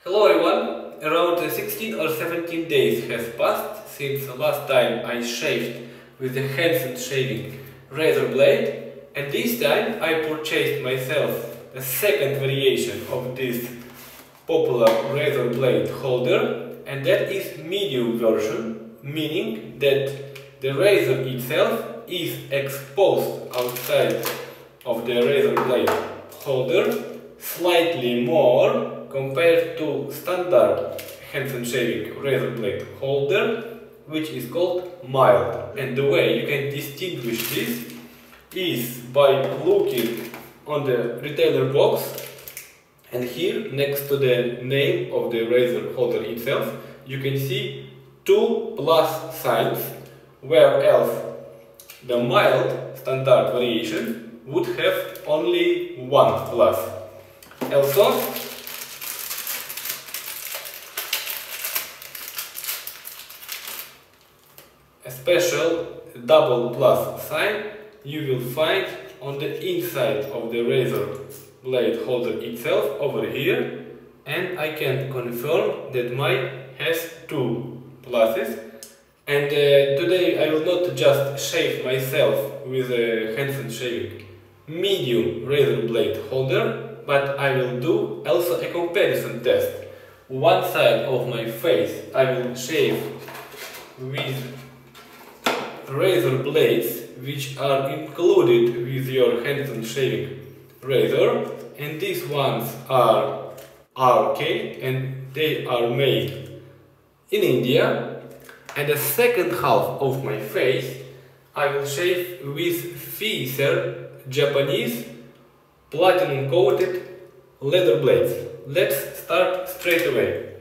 Hello everyone! Around 16 or 17 days has passed since the last time I shaved with the Henson Shaving razor blade, and this time I purchased myself a second variation of this popular razor blade holder, and that is medium version, meaning that the razor itself is exposed outside of the razor blade holder slightly more compared to standard Henson Shaving razor blade holder, which is called mild. And the way you can distinguish this is by looking on the retailer box, and here next to the name of the razor holder itself you can see two plus signs, where else the mild standard variation would have only one plus. Also, a special double plus sign you will find on the inside of the razor blade holder itself over here, and I can confirm that mine has two pluses. And today I will not just shave myself with a Henson Shaving medium razor blade holder, but I will do also a comparison test. One side of my face I will shave with razor blades which are included with your Henson Shaving razor, and these ones are RK and they are made in India. And the second half of my face I will shave with Fisher Japanese platinum coated leather blades. Let's start straight away,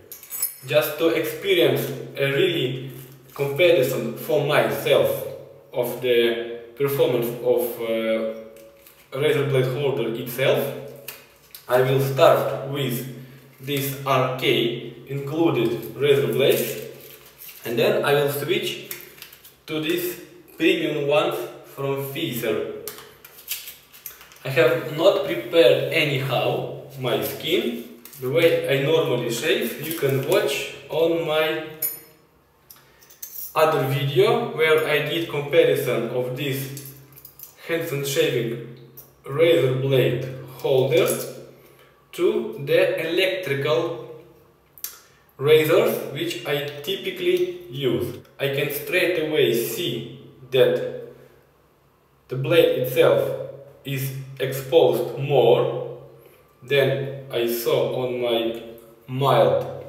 just to experience a really comparison for myself of the performance of razor blade holder itself. I will start with this RK included razor blades, and then I will switch to these premium ones from Fisher. I have not prepared anyhow my skin. The way I normally shave you can watch on my other video, where I did comparison of this Henson Shaving razor blade holder to the electrical razors which I typically use. I can straight away see that the blade itself is exposed more than I saw on my mild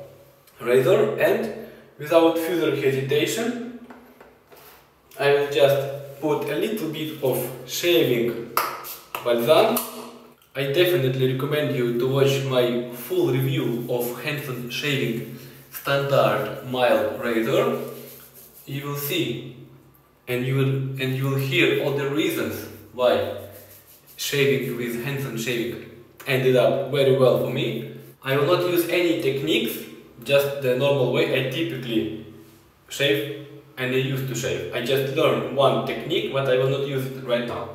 razor, and without further hesitation I will just put a little bit of shaving balsam. I definitely recommend you to watch my full review of Henson Shaving standard mild razor. You will see and you will hear all the reasons why shaving with Henson Shaving ended up very well for me. I will not use any techniques, just the normal way I typically shave and I used to shave. I just learned one technique, but I will not use it right now.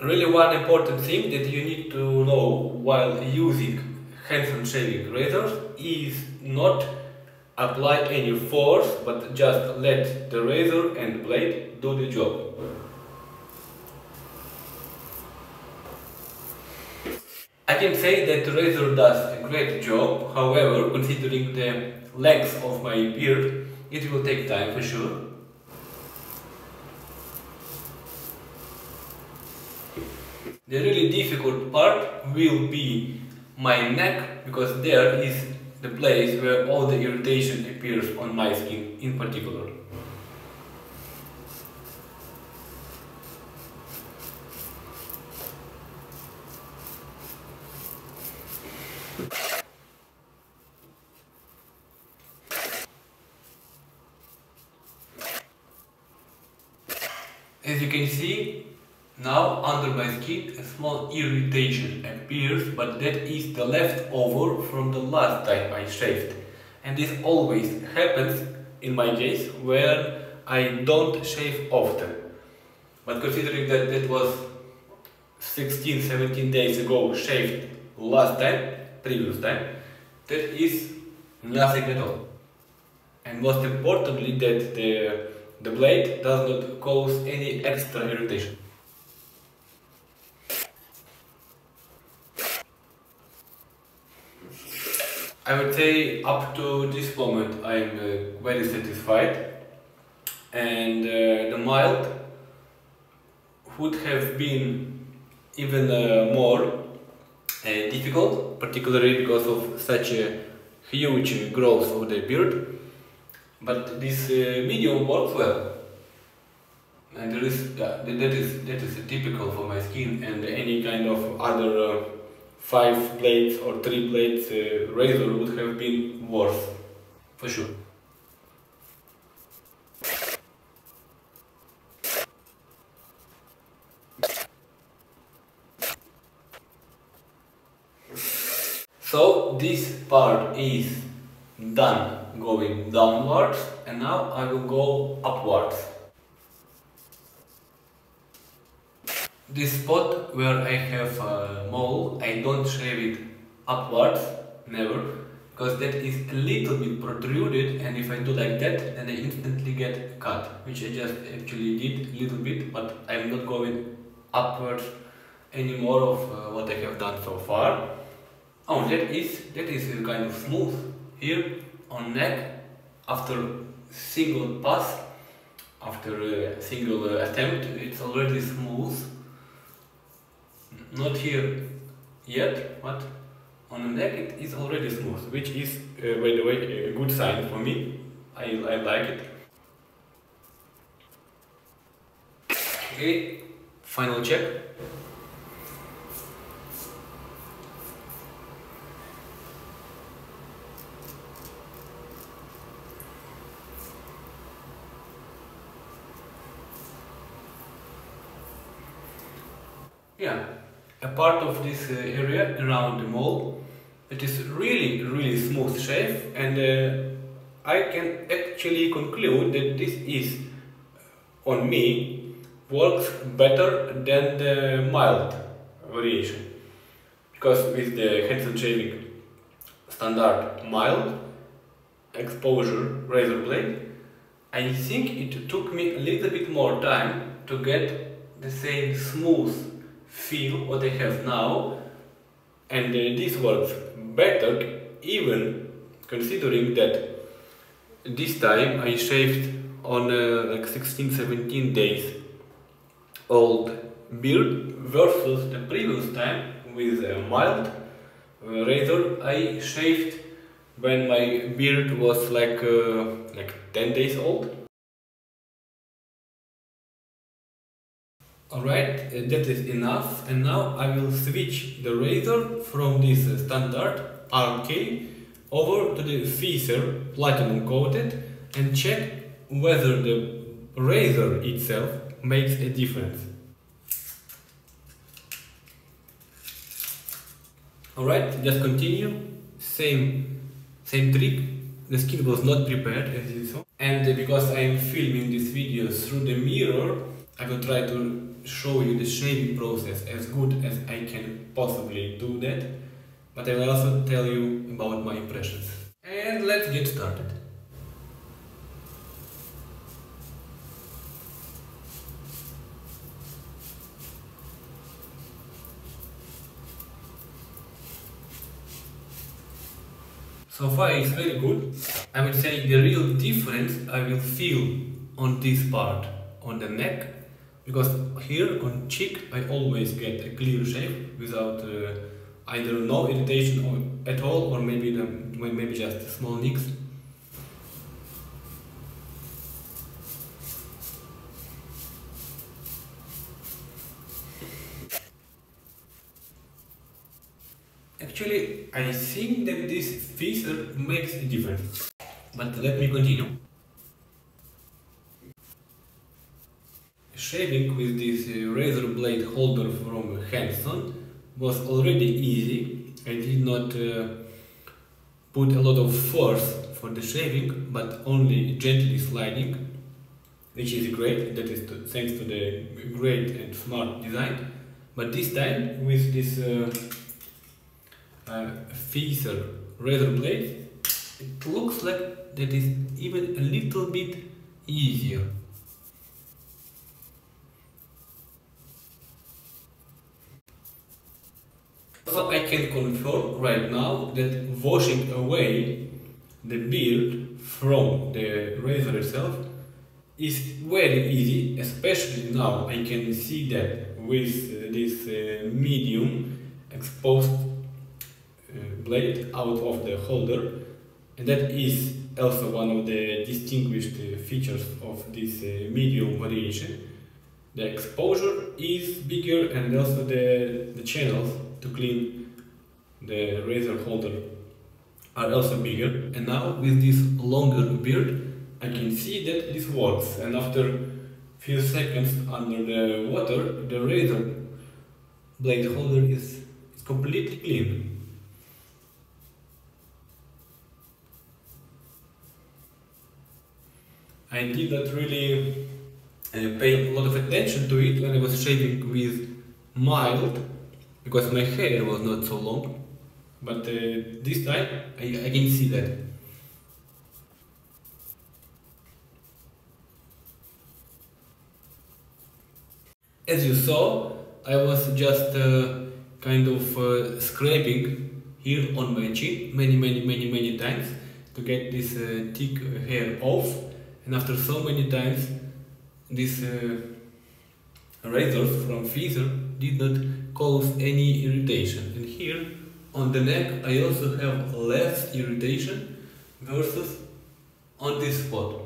Really, one important thing that you need to know while using Henson Shaving razors is not apply any force, but just let the razor and blade do the job. I can say that the razor does a great job. However, considering the length of my beard, it will take time for sure. The really difficult part will be my neck, because there is the place where all the irritation appears on my skin in particular. As you can see, Now under my skin a small irritation appears, but that is the leftover from the last time I shaved. And this always happens in my case where I don't shave often. But considering that that was 16-17 days ago shaved last time, previous time, that is nothing at all. And most importantly that the blade does not cause any extra irritation. I would say up to this moment I am very satisfied, and the mild would have been even more difficult, particularly because of such a huge growth of the beard, but this medium works well, and that is typical for my skin, and any kind of other 5 blades or 3 blades razor would have been worse, for sure. So this part is done going downwards, and now I will go upwards. This spot where I have a mole, I don't shave it upwards, never, because that is a little bit protruded, and if I do like that, then I instantly get cut, which I just actually did a little bit, but I'm not going upwards anymore of what I have done so far. Oh, that is kind of smooth here on neck after single pass, after a single attempt, it's already smooth. Not here yet, but on the neck it is already smooth, which is, by the way, a good sign for me. I like it. Okay, final check. Yeah. A part of this area around the mole, it is really smooth shave, and I can actually conclude that this is, on me, works better than the mild variation, because with the Henson Shaving standard mild exposure razor blade, I think it took me a little bit more time to get the same smooth feel what I have now, and this works better, even considering that this time I shaved on like 16-17 days old beard versus the previous time with a mild razor I shaved when my beard was like 10 days old. Alright, that is enough, and now I will switch the razor from this standard RK over to the Fisher platinum coated and check whether the razor itself makes a difference. Alright, just continue, same trick. The skin was not prepared as you saw, and because I am filming this video through the mirror, I will try to show you the shaving process as good as I can possibly do that, but I will also tell you about my impressions. And let's get started. So far it's very good. I would say the real difference I will feel on this part, on the neck, because here on cheek I always get a clear shave without either no irritation at all, or maybe just small nicks. Actually, I think that this Fisher makes a difference, but let me continue. shaving with this razor blade holder from Hanson was already easy. I did not put a lot of force for the shaving, but only gently sliding, which is great. That is thanks to the great and smart design. But this time with this Fisher razor blade, it looks like that is even a little bit easier. So I can confirm right now that washing away the beard from the razor itself is very easy, especially now I can see that with this medium exposed blade out of the holder, and that is also one of the distinguished features of this medium variation. The exposure is bigger, and also the channels to clean the razor holder are also bigger. And now with this longer beard I can see that this works, and after few seconds under the water the razor blade holder is completely clean. I did not really pay a lot of attention to it when I was shaving with mild, because my hair was not so long, but this time I can see that. As you saw, I was just kind of scraping here on my chin many times to get this thick hair off, and after so many times these razors from Fisher did not cause any irritation. And here on the neck I also have less irritation versus on this spot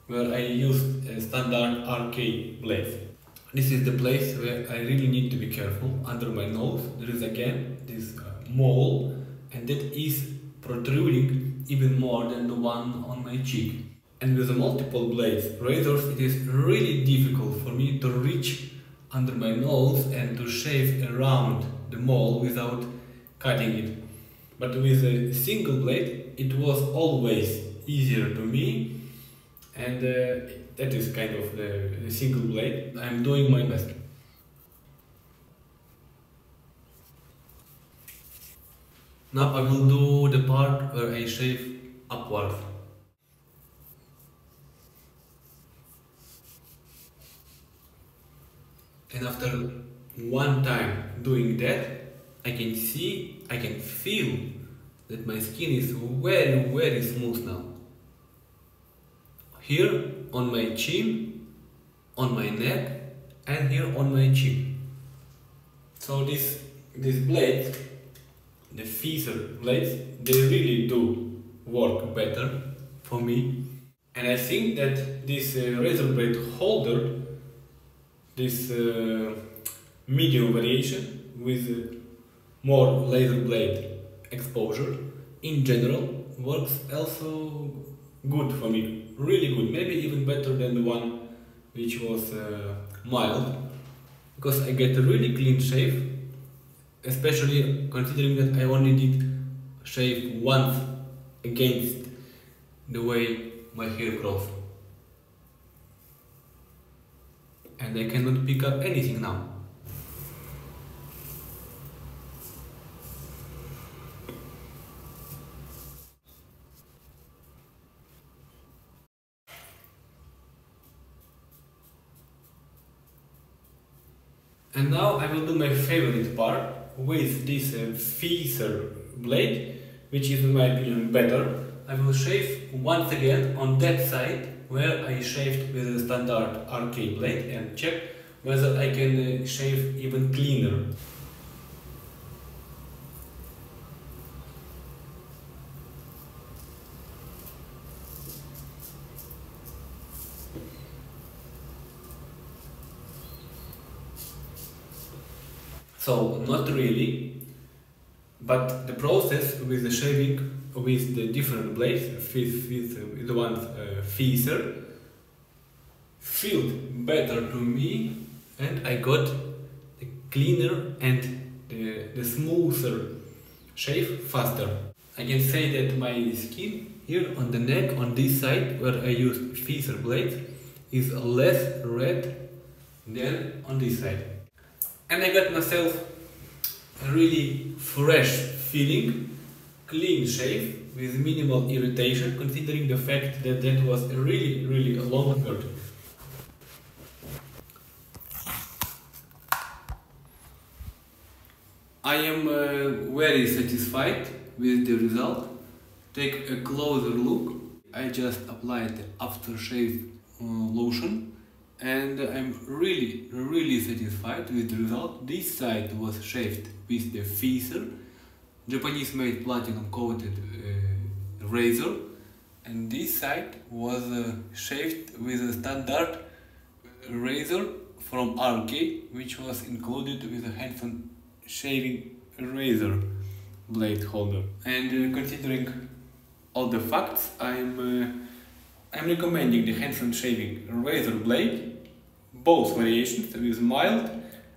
where I used a standard RK blade. This is the place where I really need to be careful. Under my nose there is again this mole, and that is protruding even more than the one on my cheek. And with the multiple blades razors it is really difficult for me to reach under my nose and to shave around the mole without cutting it. But with a single blade it was always easier to me, and that is kind of the single blade. I am doing my best. Now I will do the part where I shave upwards. And after one time doing that, I can feel that my skin is very smooth now. Here on my chin, on my neck, and here on my chin. So this blades, the Fisher blades, they really do work better for me. And I think that this razor blade holder, this medium variation with more laser blade exposure in general works also good for me, really good, maybe even better than the one which was mild, because I get a really clean shave, especially considering that I only did shave once against the way my hair grows. And I cannot pick up anything now. And now I will do my favorite part with this Fisher blade, which is in my opinion better. I will shave once again on that side where I shaved with a standard RK blade and check whether I can shave even cleaner. So not really, but the process with the shaving with the different blades, with the one Fisher, felt better to me, and I got the cleaner and the smoother shave faster. I can say that my skin here on the neck, on this side where I used feather blades, is less red than on this side. And I got myself a really fresh feeling, clean shave with minimal irritation, considering the fact that that was a really long beard. I am very satisfied with the result. Take a closer look. I just applied the aftershave lotion, and I'm really satisfied with the result. This side was shaved with the feather, Japanese made platinum coated razor, and this side was shaved with a standard razor from RK, which was included with a Henson Shaving razor blade holder. And considering all the facts, I'm recommending the Hanson Shaving razor blade, both variations with mild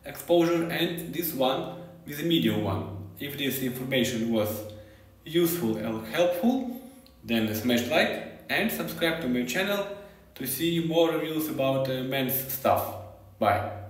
exposure and this one with a medium one. If this information was useful and helpful, then smash like and subscribe to my channel to see more reviews about men's stuff. Bye!